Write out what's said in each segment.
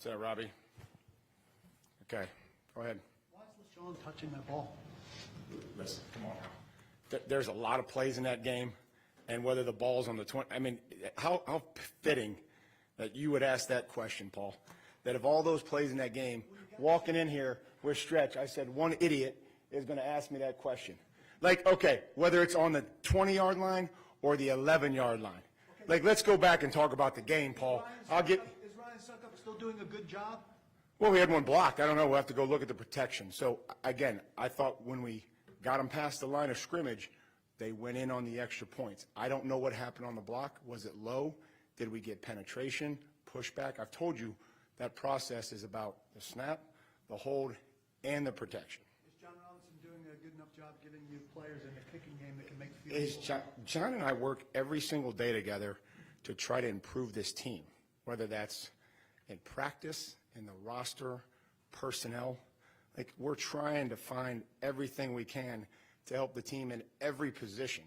What's that, Robbie? Okay, go ahead. Why is LeSean touching that ball? Listen, come on now. There's a lot of plays in that game, and whether the ball's on the 20, I mean, how fitting that you would ask that question, Paul, that of all those plays in that game, walking in here with stretch, I said one idiot is going to ask me that question. Like, okay, whether it's on the 20-yard line or the 11-yard line. Like, let's go back and talk about the game, Paul. Is Ryan Suckup still doing a good job? Well, we had one blocked. I don't know. We'll have to go look at the protection. So, again, I thought when we got them past the line of scrimmage, they went in on the extra points. I don't know what happened on the block. Was it low? Did we get penetration, pushback? I've told you that process is about the snap, the hold, and the protection. Is John Robinson doing a good enough job giving you players in the kicking game that can make field goals? John and I work every single day together to try to improve this team, whether that's in practice, in the roster, personnel. Like, we're trying to find everything we can to help the team in every position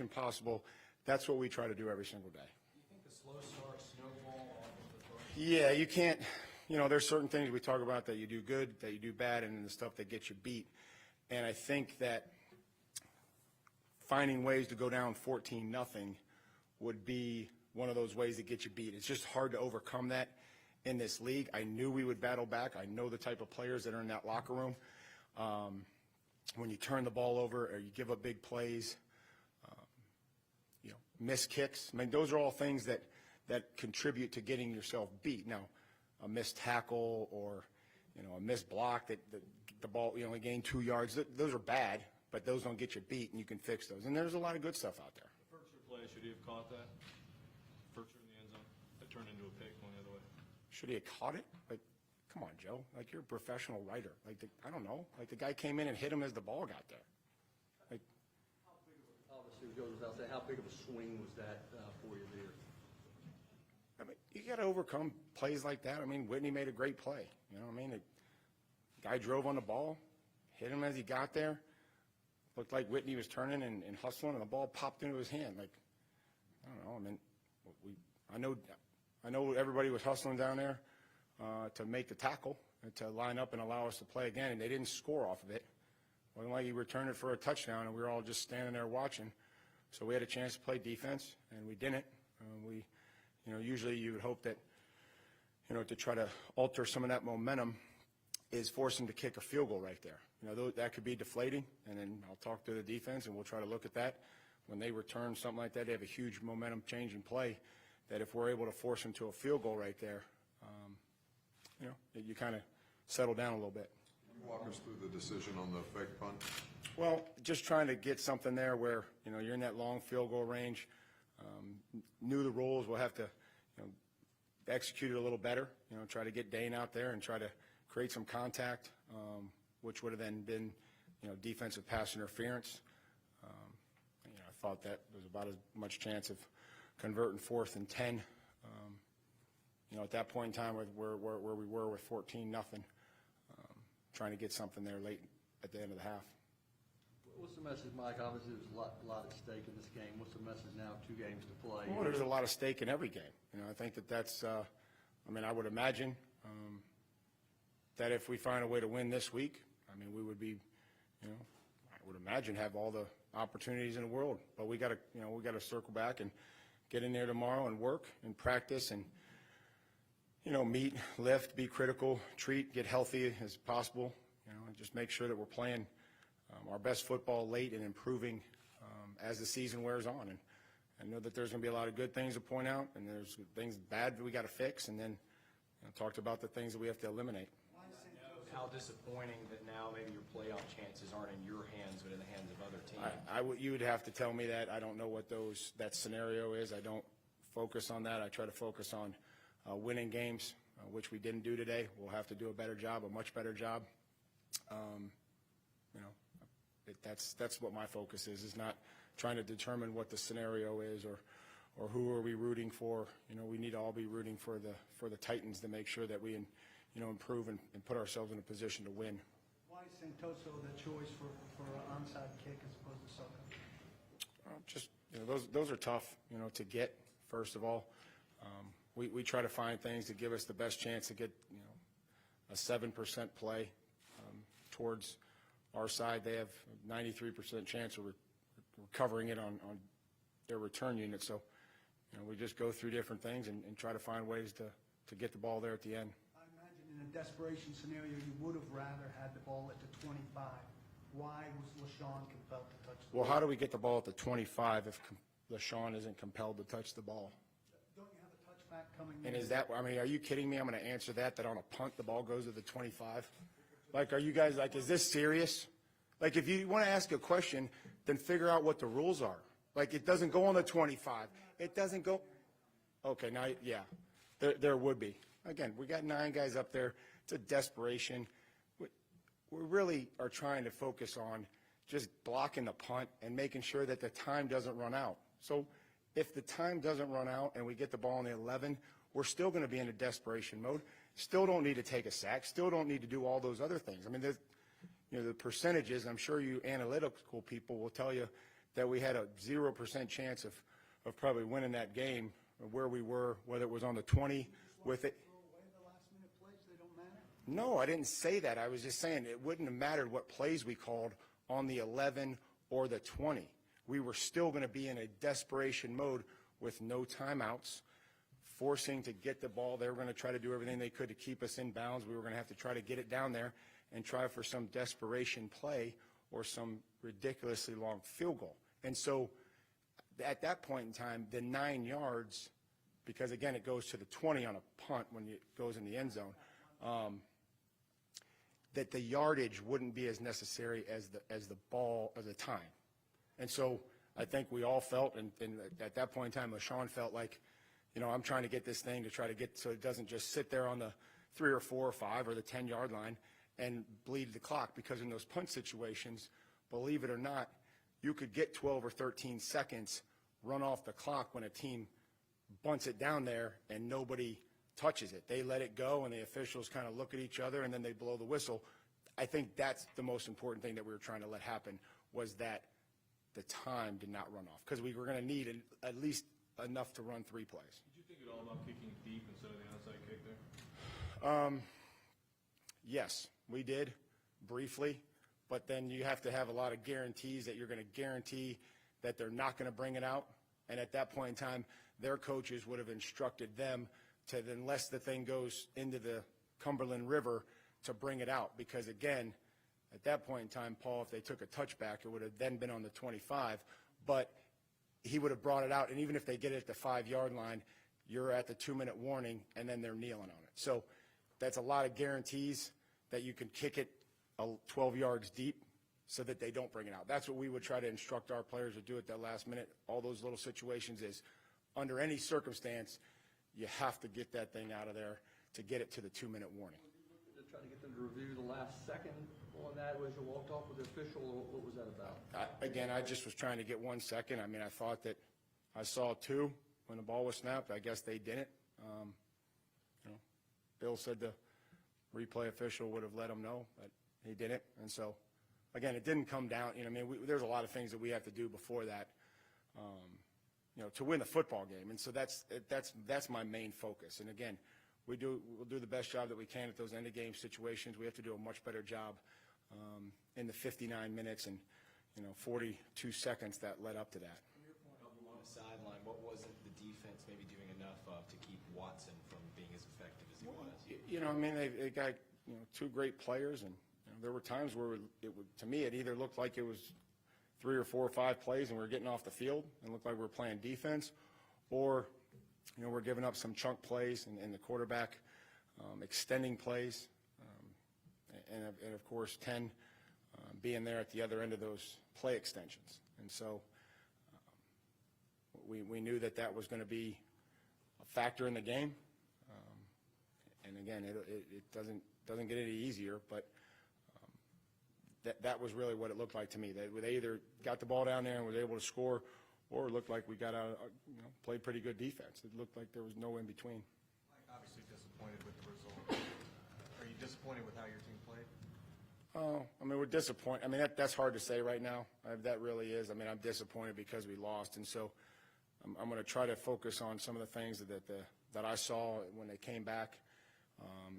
possible. That's what we try to do every single day. Do you think the slow start snowball off of the first? Yeah, you can't, there's certain things we talk about that you do good, that you do bad, and then the stuff that gets you beat. And I think that finding ways to go down 14-0 would be one of those ways that get you beat. It's just hard to overcome that in this league. I knew we would battle back. I know the type of players that are in that locker room. When you turn the ball over or you give up big plays, miss kicks. I mean, those are all things that contribute to getting yourself beat. Now, a missed tackle or, a missed block that the ball, only gained 2 yards, those are bad, but those don't get you beat, and you can fix those. And there's a lot of good stuff out there. The Furcher play, should he have caught that? Furcher in the end zone, that turned into a pick going the other way. Should he have caught it? Like, come on, Joe. Like, you're a professional writer. Like, I don't know. Like, the guy came in and hit him as the ball got there. Like, obviously, it goes without saying, how big of a swing was that for you there? I mean, you got to overcome plays like that. I mean, Whitney made a great play. You know what I mean? The guy drove on the ball, hit him as he got there. Looked like Whitney was turning and hustling, and the ball popped into his hand. Like, I don't know. I mean, I know everybody was hustling down there to make the tackle and to line up and allow us to play again, and they didn't score off of it. It wasn't like he returned it for a touchdown, and we were all just standing there watching. So we had a chance to play defense, and we didn't. Usually you would hope that, to try to alter some of that momentum is force them to kick a field goal right there. That could be deflating, and then I'll talk to the defense, and we'll try to look at that. When they return something like that, they have a huge momentum change in play that if we're able to force them to a field goal right there, you kind of settle down a little bit. Can you walk us through the decision on the fake punt? Well, just trying to get something there where, you're in that long field goal range. Knew the rules. We'll have to, execute it a little better, try to get Dane out there and try to create some contact, which would have then been, defensive pass interference. I thought that there was about as much chance of converting 4th and 10. At that point in time where we were with 14-0, trying to get something there late at the end of the half. What's the message, Mike? Obviously, there's a lot at stake in this game. What's the message now? 2 games to play. Well, there's a lot of stake in every game. I think that's. I would imagine that if we find a way to win this week, we would be, I would imagine have all the opportunities in the world. But we got to circle back and get in there tomorrow and work and practice and, meet, lift, be critical, treat, get healthy as possible. And just make sure that we're playing our best football late and improving as the season wears on. And I know that there's going to be a lot of good things to point out, and there's things bad that we got to fix, and then talked about the things that we have to eliminate. How disappointing that now maybe your playoff chances aren't in your hands but in the hands of other teams. You would have to tell me that. I don't know what that scenario is. I don't focus on that. I try to focus on winning games, which we didn't do today. We'll have to do a better job, a much better job. That's what my focus is not trying to determine what the scenario is or who are we rooting for. We need to all be rooting for the Titans to make sure that we improve and put ourselves in a position to win. Why is Santoso the choice for an onside kick as opposed to Suckup? Those are tough, to get, first of all. we try to find things to give us the best chance to get, a 7% play towards our side. They have a 93% chance of recovering it on their return unit. So, we just go through different things and try to find ways to get the ball there at the end. I imagine in a desperation scenario, you would have rather had the ball at the 25. Why was LaShawn compelled to touch the ball? Well, how do we get the ball at the 25 if LaShawn isn't compelled to touch the ball? Don't you have a touchback coming in? And is that, are you kidding me? I'm going to answer that on a punt, the ball goes to the 25? Like, are you guys, like, is this serious? Like, if you want to ask a question, then figure out what the rules are. Like, it doesn't go on the 25. It doesn't go. Okay, now, yeah, there would be. Again, we got 9 guys up there. It's a desperation. We really are trying to focus on just blocking the punt and making sure that the time doesn't run out. So if the time doesn't run out and we get the ball in the 11, we're still going to be in a desperation mode. Still don't need to take a sack. Still don't need to do all those other things. I mean, the percentages, I'm sure you analytical people will tell you that we had a 0% chance of probably winning that game where we were, whether it was on the 20 with it. Throw away the last-minute plays, they don't matter? No, I didn't say that. I was just saying it wouldn't have mattered what plays we called on the 11 or the 20. We were still going to be in a desperation mode with no timeouts, forcing to get the ball. They were going to try to do everything they could to keep us in bounds. We were going to have to try to get it down there and try for some desperation play or some ridiculously long field goal. And so at that point in time, the 9 yards, because again, it goes to the 20 on a punt when it goes in the end zone, that the yardage wouldn't be as necessary as the ball, as the time. And so I think we all felt, and at that point in time, LaShawn felt like, I'm trying to get this thing to try to get so it doesn't just sit there on the 3 or 4 or 5 or the 10-yard line and bleed the clock, because in those punt situations, believe it or not, you could get 12 or 13 seconds run off the clock when a team bunts it down there and nobody touches it. They let it go and the officials kind of look at each other and then they blow the whistle. I think that's the most important thing that we were trying to let happen, was that the time did not run off, because we were going to need at least enough to run 3 plays. Did you think at all about kicking deep instead of the onside kick there? Yes, we did, briefly, but then you have to have a lot of guarantees that you're going to guarantee that they're not going to bring it out. And at that point in time, their coaches would have instructed them to, unless the thing goes into the Cumberland River, to bring it out. Because again, at that point in time, Paul, if they took a touchback, it would have then been on the 25, but he would have brought it out. And even if they get it at the 5-yard line, you're at the 2-minute warning, and then they're kneeling on it. So that's a lot of guarantees that you can kick it 12 yards deep so that they don't bring it out. That's what we would try to instruct our players to do at that last minute. All those little situations is, under any circumstance, you have to get that thing out of there to get it to the 2-minute warning. To try to get them to review the last second on that as you walked off with the official, or what was that about? Again, I just was trying to get 1 second. I mean, I thought that I saw 2 when the ball was snapped. I guess they didn't. Bill said the replay official would have let him know, but he didn't. And so, again, it didn't come down. There's a lot of things that we have to do before that, to win the football game. And so that's my main focus. And again, we'll do the best job that we can at those end of game situations. We have to do a much better job in the 59 minutes and 42 seconds that led up to that. From your point of view on the sideline, what wasn't the defense maybe doing enough of to keep Watson from being as effective as he was? They got 2 great players, and there were times where to me it either looked like it was 3 or 4 or 5 plays and we were getting off the field and looked like we were playing defense, or we're giving up some chunk plays and the quarterback extending plays, and of course 10 being there at the other end of those play extensions. And so we knew that was going to be a factor in the game. And again, it doesn't get any easier, but that was really what it looked like to me. They either got the ball down there and was able to score, or it looked like we got out, played pretty good defense. It looked like there was no in between. Mike, obviously disappointed with the result. Are you disappointed with how your team played? We're disappointed. That's hard to say right now. That really is. I'm disappointed because we lost, and so I'm going to try to focus on some of the things that that I saw when they came back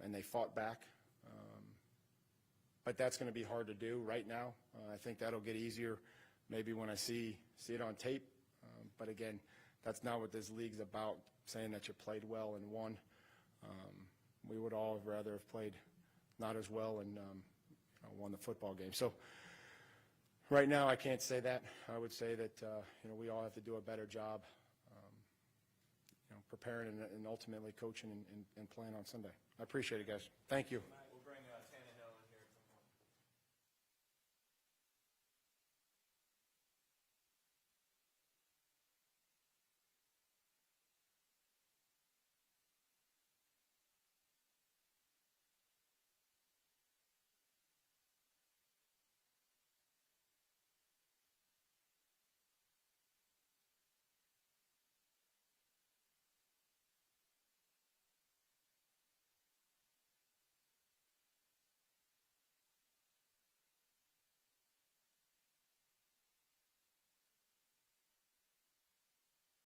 and they fought back. But that's going to be hard to do right now. I think that'll get easier maybe when I see it on tape. But again, that's not what this league's about, saying that you played well and won. We would all have rather have played not as well and won the football game. So right now I can't say that. I would say that we all have to do a better job preparing and ultimately coaching and playing on Sunday. I appreciate it, guys. Thank you.